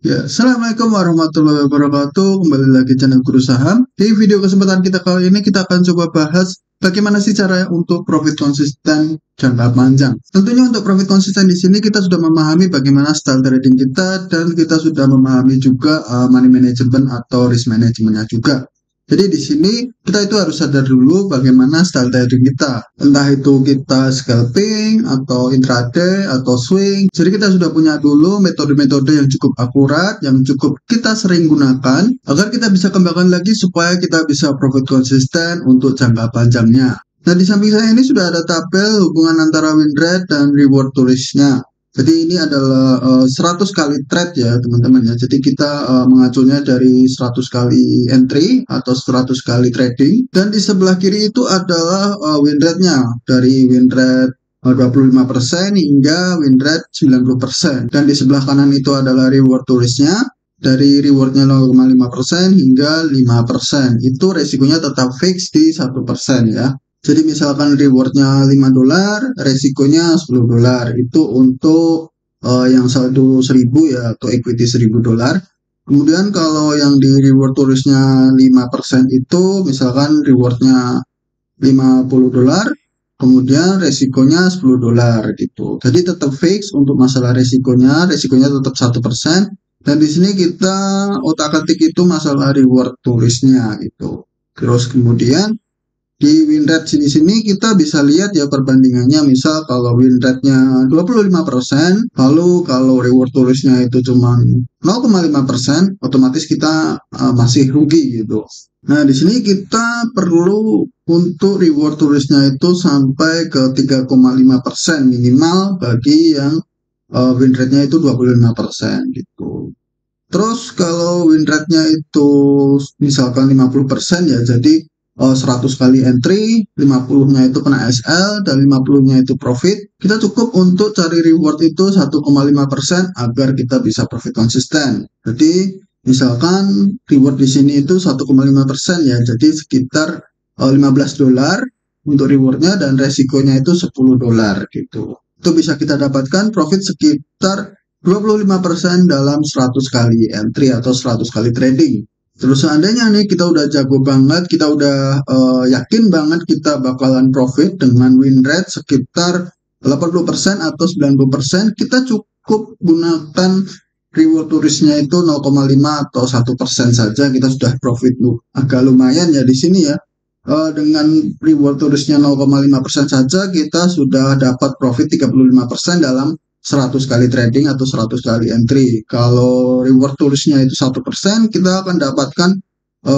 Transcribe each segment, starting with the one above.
Ya, Assalamualaikum warahmatullahi wabarakatuh. Kembali lagi channel Guru Saham. Di video kesempatan kita kali ini kita akan coba bahas bagaimana sih cara untuk profit konsisten jangka panjang. Tentunya untuk profit konsisten di sini kita sudah memahami bagaimana style trading kita dan kita sudah memahami juga money management atau risk managementnya juga. Jadi di sini kita itu harus sadar dulu bagaimana style trading kita. Entah itu kita scalping atau intraday atau swing. Jadi kita sudah punya dulu metode-metode yang cukup akurat, yang cukup kita sering gunakan agar kita bisa kembangkan lagi supaya kita bisa profit konsisten untuk jangka panjangnya. Nah, di samping saya ini sudah ada tabel hubungan antara win rate dan reward to risk-nya. Jadi ini adalah 100 kali trade ya teman-teman ya. Jadi kita mengacunya dari 100 kali entry atau 100 kali trading. Dan di sebelah kiri itu adalah win rate-nya. Dari win rate 25% hingga win rate 90%. Dan di sebelah kanan itu adalah reward to risk-nya. Dari rewardnya 0,5% hingga 5%. Itu resikonya tetap fix di 1% ya. Jadi misalkan rewardnya $5, resikonya $10. Itu untuk yang saldo 1000 ya, atau equity $1000. Kemudian kalau yang di reward turisnya 5% itu misalkan rewardnya $50, kemudian resikonya $10 gitu. Jadi tetap fix untuk masalah resikonya tetap 1%. Dan di sini kita otak-atik itu masalah reward turisnya gitu. Terus kemudian di win rate sini kita bisa lihat ya perbandingannya. Misal kalau win rate-nya 25%, lalu kalau reward tulisnya itu cuma 0,5%, otomatis kita masih rugi gitu. Nah, di sini kita perlu untuk reward tulisnya itu sampai ke 3,5% minimal bagi yang win rate-nya itu 25% gitu. Terus kalau win rate-nya itu misalkan 50% ya, jadi 100 kali entry, 50-nya itu kena SL, dan 50-nya itu profit. Kita cukup untuk cari reward itu 1,5% agar kita bisa profit konsisten. Jadi, misalkan reward di sini itu 1,5% ya, jadi sekitar $15 untuk rewardnya dan resikonya itu $10 gitu. Itu bisa kita dapatkan profit sekitar 25% dalam 100 kali entry atau 100 kali trading. Terus seandainya nih kita udah jago banget, kita udah yakin banget kita bakalan profit dengan win rate sekitar 80% atau 90%, kita cukup gunakan reward turisnya itu 0,5 atau 1% saja, kita sudah profit agak lumayan ya di sini ya. Dengan reward turisnya 0,5% saja kita sudah dapat profit 35% dalam 100 kali trading atau 100 kali entry. Kalau reward tulisnya itu 1%, kita akan dapatkan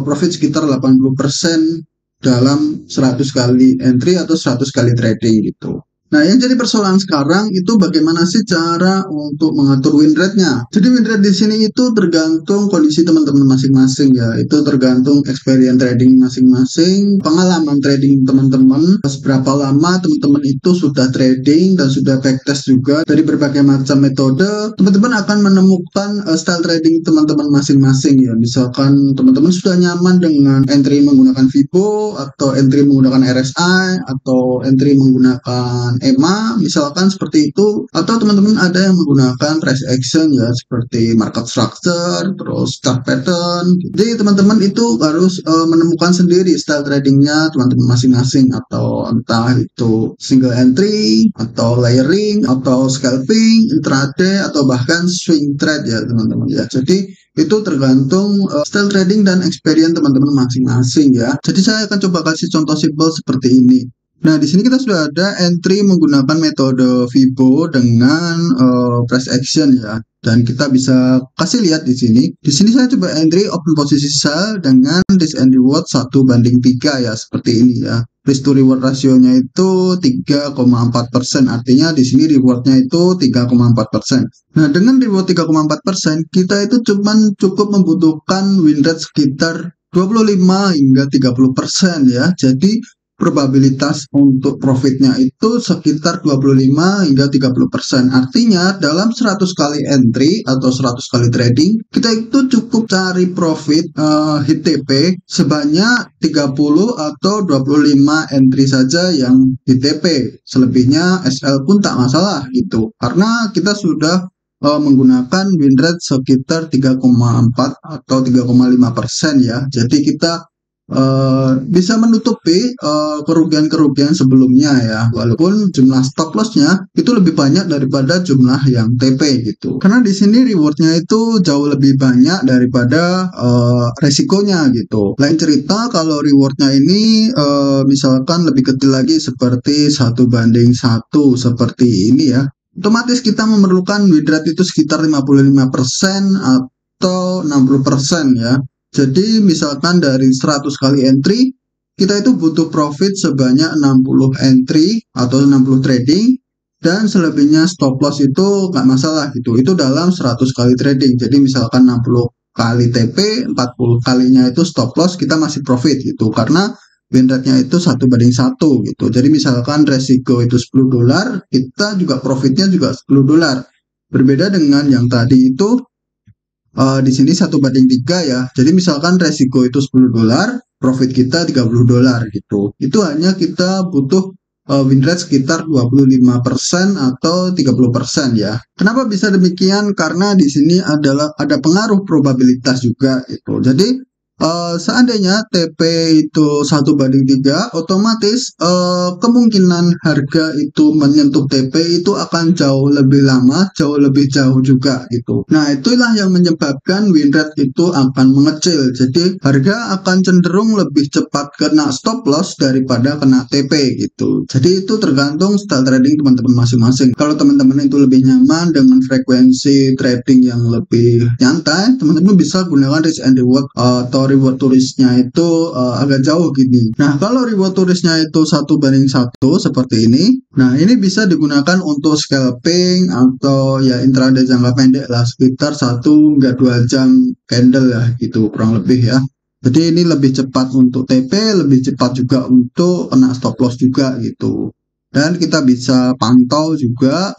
profit sekitar 80% dalam 100 kali entry atau 100 kali trading gitu. Nah, yang jadi persoalan sekarang itu bagaimana sih cara untuk mengatur win rate-nya. Jadi win rate di sini itu tergantung kondisi teman-teman masing-masing ya. Itu tergantung experience trading masing-masing, pengalaman trading teman-teman, seberapa lama teman-teman itu sudah trading dan sudah backtest juga dari berbagai macam metode. Teman-teman akan menemukan style trading teman-teman masing-masing ya. Misalkan teman-teman sudah nyaman dengan entry menggunakan Fibo atau entry menggunakan RSI atau entry menggunakan EMA misalkan seperti itu, atau teman-teman ada yang menggunakan price action ya seperti market structure, terus chart pattern. Jadi teman-teman itu harus menemukan sendiri style tradingnya teman-teman masing-masing, atau entah itu single entry atau layering atau scalping, intraday atau bahkan swing trade ya teman-teman ya. Jadi itu tergantung style trading dan experience teman-teman masing-masing ya. Jadi saya akan coba kasih contoh simpel seperti ini. Nah, di sini kita sudah ada entry menggunakan metode Fibo dengan price action ya. Dan kita bisa kasih lihat di sini. Di sini saya coba entry open posisi sell dengan risk and reward 1:3 ya, seperti ini ya. Risk to reward rasionya itu 3,4%. Artinya di sini rewardnya itu 3,4%. Nah, dengan reward 3,4%, kita itu cukup membutuhkan win rate sekitar 25 hingga 30% ya. Jadi probabilitas untuk profitnya itu sekitar 25 hingga 30%. Artinya dalam 100 kali entry atau 100 kali trading, kita itu cukup cari profit hit TP sebanyak 30 atau 25 entry saja yang hit TP. Selebihnya SL pun tak masalah gitu. Karena kita sudah menggunakan win rate sekitar 3,4 atau 3,5% ya. Jadi kita bisa menutupi kerugian-kerugian sebelumnya ya, walaupun jumlah stop lossnya itu lebih banyak daripada jumlah yang TP gitu, karena di sini rewardnya itu jauh lebih banyak daripada resikonya gitu. Lain cerita kalau rewardnya ini misalkan lebih kecil lagi seperti 1:1 seperti ini ya, otomatis kita memerlukan win rate itu sekitar 55% atau 60% ya. Jadi misalkan dari 100 kali entry, kita itu butuh profit sebanyak 60 entry atau 60 trading, dan selebihnya stop loss itu nggak masalah gitu. Itu dalam 100 kali trading. Jadi misalkan 60 kali TP, 40 kalinya itu stop loss, kita masih profit gitu. Karena win rate-nya itu 1:1 gitu. Jadi misalkan resiko itu $10, kita juga profitnya juga $10. Berbeda dengan yang tadi itu di sini 1:3 ya. Jadi misalkan resiko itu $10, profit kita $30 gitu. Itu hanya kita butuh win rate sekitar 25% atau 30% ya. Kenapa bisa demikian? Karena di sini ada pengaruh probabilitas juga itu. Jadi seandainya TP itu 1:3, otomatis kemungkinan harga itu menyentuh TP itu akan jauh lebih lama, jauh lebih jauh juga gitu. Nah, itulah yang menyebabkan win rate itu akan mengecil. Jadi harga akan cenderung lebih cepat kena stop loss daripada kena TP gitu. Jadi itu tergantung style trading teman-teman masing-masing. Kalau teman-teman itu lebih nyaman dengan frekuensi trading yang lebih nyantai, teman-teman bisa gunakan risk and reward atau reward turisnya itu agak jauh gini. Nah, kalau reward turisnya itu 1:1 seperti ini, nah ini bisa digunakan untuk scalping atau ya intraday jangka pendek lah, sekitar 1 hingga 2 jam candle ya gitu kurang lebih ya. Jadi ini lebih cepat untuk TP, lebih cepat juga untuk kena stop loss juga gitu. Dan kita bisa pantau juga,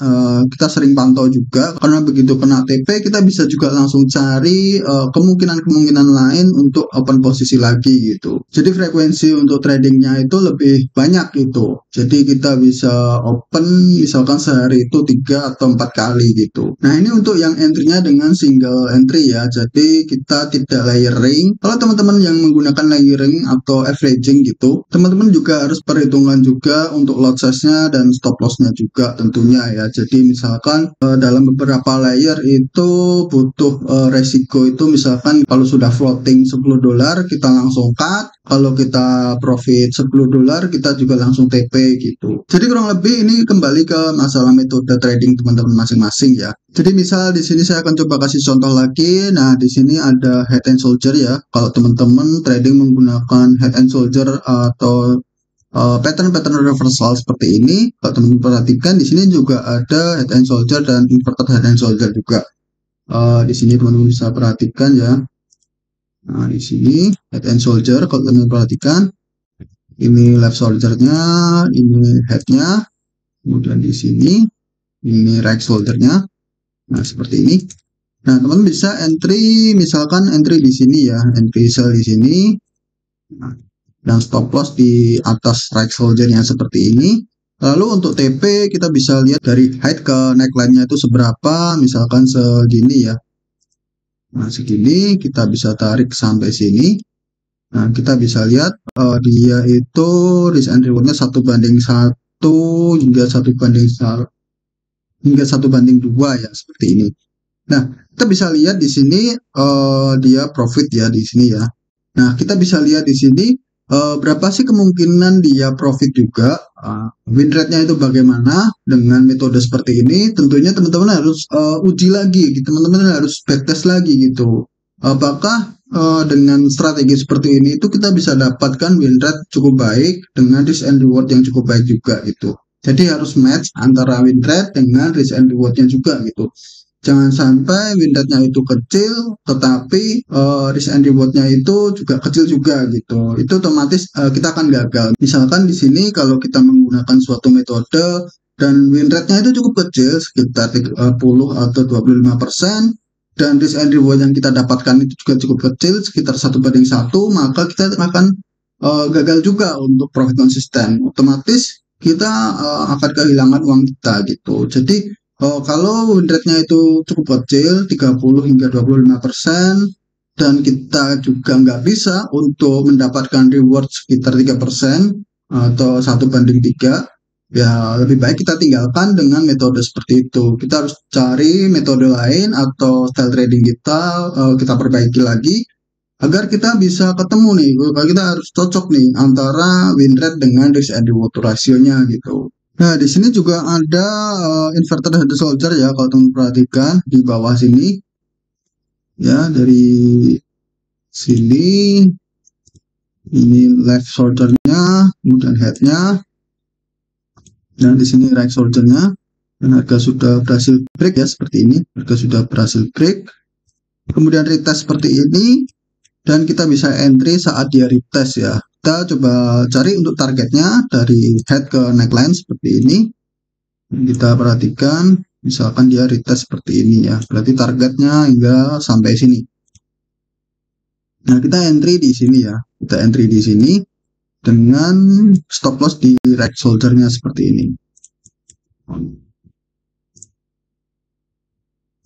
kita sering pantau juga, karena begitu kena TP kita bisa juga langsung cari kemungkinan-kemungkinan lain untuk open posisi lagi gitu. Jadi frekuensi untuk tradingnya itu lebih banyak gitu. Jadi kita bisa open misalkan sehari itu 3 atau 4 kali gitu. Nah, ini untuk yang entry-nya dengan single entry ya. Jadi kita tidak layering. Kalau teman-teman yang menggunakan layering atau averaging gitu, teman-teman juga harus perhitungan juga untuk lot size dan stop lossnya juga tentunya ya. Jadi misalkan dalam beberapa layer itu butuh resiko itu, misalkan kalau sudah floating $10 kita langsung cut, kalau kita profit $10 kita juga langsung TP gitu. Jadi kurang lebih ini kembali ke masalah metode trading teman-teman masing-masing ya. Jadi misal di sini saya akan coba kasih contoh lagi. Nah, di sini ada head and shoulder ya. Kalau teman-teman trading menggunakan head and shoulder atau pattern-pattern reversal seperti ini, kalau teman-teman perhatikan di sini juga ada head and shoulder dan inverted head and shoulder juga. Di sini teman-teman bisa perhatikan ya. Nah, di sini head and shoulder, kalau teman-teman perhatikan, ini left shouldernya, ini headnya, kemudian di sini ini right shouldernya. Nah, seperti ini. Nah, teman-teman bisa entry, misalkan entry di sini ya, entry sell di sini. Nah, dan stop loss di atas right shoulder-nya seperti ini. Lalu untuk TP kita bisa lihat dari height ke neckline-nya itu seberapa, misalkan segini ya. Nah, segini kita bisa tarik sampai sini. Nah, kita bisa lihat dia itu risk and reward-nya 1:1 hingga 1:2 ya, seperti ini. Nah, kita bisa lihat di sini dia profit ya di sini ya. Nah, kita bisa lihat di sini berapa sih kemungkinan dia profit juga, win rate-nya itu bagaimana dengan metode seperti ini. Tentunya teman-teman harus uji lagi gitu, teman-teman harus backtest lagi gitu, apakah dengan strategi seperti ini itu kita bisa dapatkan win rate cukup baik dengan risk and reward yang cukup baik juga gitu. Jadi harus match antara win rate dengan risk and reward-nya juga gitu. Jangan sampai win rate-nya itu kecil, tetapi risk and reward-nya itu juga kecil juga gitu. Itu otomatis kita akan gagal. Misalkan di sini kalau kita menggunakan suatu metode dan win rate-nya itu cukup kecil, sekitar 30 atau 25%, dan risk and reward yang kita dapatkan itu juga cukup kecil, sekitar 1:1, maka kita akan gagal juga untuk profit konsisten. Otomatis kita akan kehilangan uang kita gitu. Jadi Kalau win rate-nya itu cukup kecil, 30 hingga 25%, dan kita juga nggak bisa untuk mendapatkan reward sekitar 3% atau 1:3, ya lebih baik kita tinggalkan dengan metode seperti itu. Kita harus cari metode lain atau style trading kita perbaiki lagi agar kita bisa ketemu nih. Kita harus cocok nih antara win rate dengan risk and reward ratio-nya gitu. Nah, di sini juga ada inverted head soldier ya, kalau teman perhatikan di bawah sini. Ya, dari sini ini left shoulder-nya, kemudian head-nya, dan di sini right shoulder-nya. Dan harga sudah berhasil break ya, seperti ini. Harga sudah berhasil break. Kemudian retest seperti ini, dan kita bisa entry saat dia retest ya. Kita coba cari untuk targetnya dari head ke neckline seperti ini. Kita perhatikan, misalkan dia retest seperti ini ya, berarti targetnya hingga sampai sini. Nah, kita entry di sini ya, kita entry di sini dengan stop loss di right shoulder-nya seperti ini.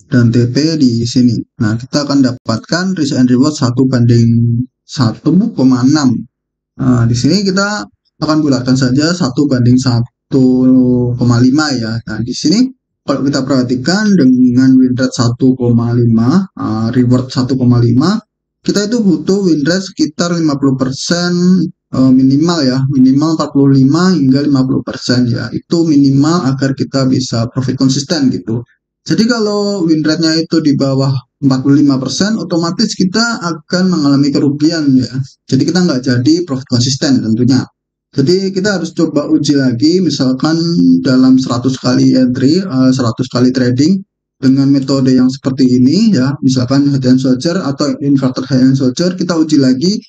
Dan TP di sini. Nah, kita akan dapatkan risk and reward 1:1,6. Nah, di sini kita akan bulatkan saja 1:1,5 ya. Nah, di sini kalau kita perhatikan dengan win rate 1,5, reward 1,5, kita itu butuh win rate sekitar 50% minimal ya, minimal 45 hingga 50% ya. Itu minimal agar kita bisa profit konsisten gitu. Jadi kalau win rate-nya itu di bawah 45%, otomatis kita akan mengalami kerugian ya. Jadi kita nggak jadi profit konsisten tentunya. Jadi kita harus coba uji lagi, misalkan dalam 100 kali entry, 100 kali trading dengan metode yang seperti ini ya, misalkan head and shoulder atau inverted head and shoulder, kita uji lagi,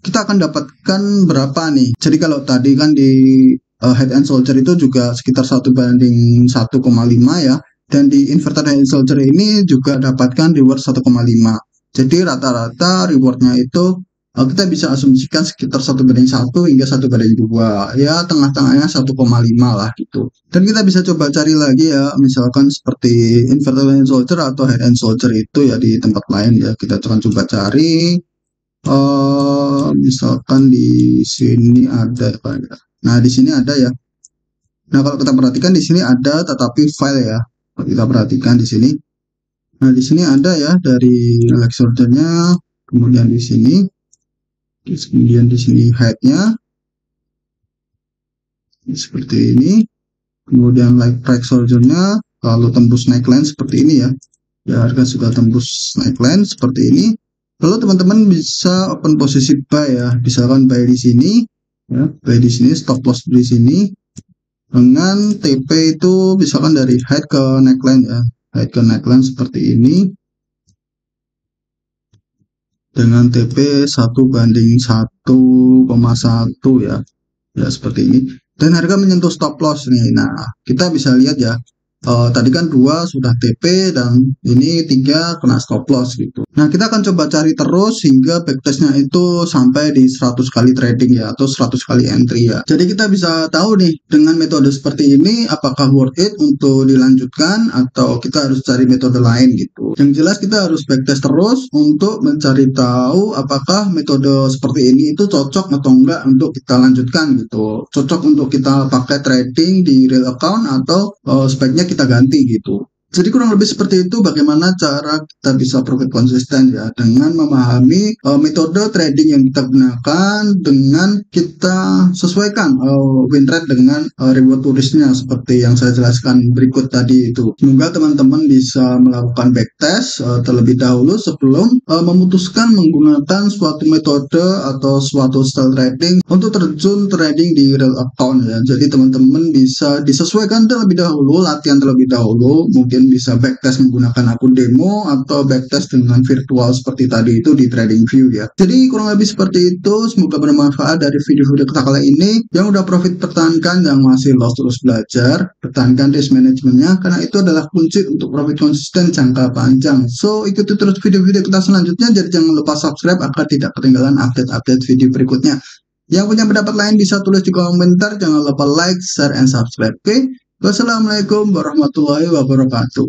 kita akan dapatkan berapa nih. Jadi kalau tadi kan di head and shoulder itu juga sekitar 1:1,5 ya, dan di inverted head and shoulder ini juga dapatkan reward 1,5. jadi rata-rata rewardnya itu kita bisa asumsikan sekitar 1:1 hingga 1:2 ya, tengah-tengahnya 1,5 lah gitu. Dan kita bisa coba cari lagi ya, misalkan seperti inverted head and shoulder atau head and shoulder itu ya di tempat lain ya. Kita akan coba cari misalkan di sini ada apa ya. Nah, di sini ada ya. Nah, kalau kita perhatikan di sini ada tetapi file ya. Kalau kita perhatikan di sini. Nah, di sini ada ya dari leg shoulder-nya, kemudian di sini, kemudian di sini head-nya seperti ini. Kemudian right shoulder-nya lalu tembus neckline seperti ini ya. Ya, harga sudah tembus neckline seperti ini. Lalu teman-teman bisa open posisi buy ya. Misalkan buy di sini ya, buy di sini, stop loss di sini. Dengan TP itu misalkan dari head ke neckline ya, head ke neckline seperti ini dengan TP 1:1,1 ya, ya seperti ini. Dan harga menyentuh stop loss nih. Nah, kita bisa lihat ya, tadi kan 2 sudah TP dan ini 3 kena stop loss gitu. Nah, kita akan coba cari terus hingga backtestnya itu sampai di 100 kali trading ya, atau 100 kali entry ya. Jadi kita bisa tahu nih, dengan metode seperti ini apakah worth it untuk dilanjutkan atau kita harus cari metode lain gitu. Yang jelas kita harus backtest terus untuk mencari tahu apakah metode seperti ini itu cocok atau enggak untuk kita lanjutkan gitu. Cocok untuk kita pakai trading di real account atau sebaiknya kita ganti gitu. Jadi kurang lebih seperti itu bagaimana cara kita bisa profit konsisten ya, dengan memahami metode trading yang kita gunakan dengan kita sesuaikan win rate dengan reward turisnya seperti yang saya jelaskan berikut tadi itu. Semoga teman-teman bisa melakukan backtest terlebih dahulu sebelum memutuskan menggunakan suatu metode atau suatu style trading untuk terjun trading di real account ya. Jadi teman-teman bisa disesuaikan terlebih dahulu, latihan terlebih dahulu, mungkin bisa backtest menggunakan akun demo atau backtest dengan virtual seperti tadi itu di TradingView ya. Jadi kurang lebih seperti itu. Semoga bermanfaat dari video-video kita kali ini. Yang udah profit pertahankan, yang masih loss terus belajar, pertahankan risk manajemennya karena itu adalah kunci untuk profit konsisten jangka panjang. So ikuti terus video-video kita selanjutnya, jadi jangan lupa subscribe agar tidak ketinggalan update-update video berikutnya. Yang punya pendapat lain bisa tulis di komentar, jangan lupa like, share, and subscribe. Oke? Wassalamualaikum warahmatullahi wabarakatuh.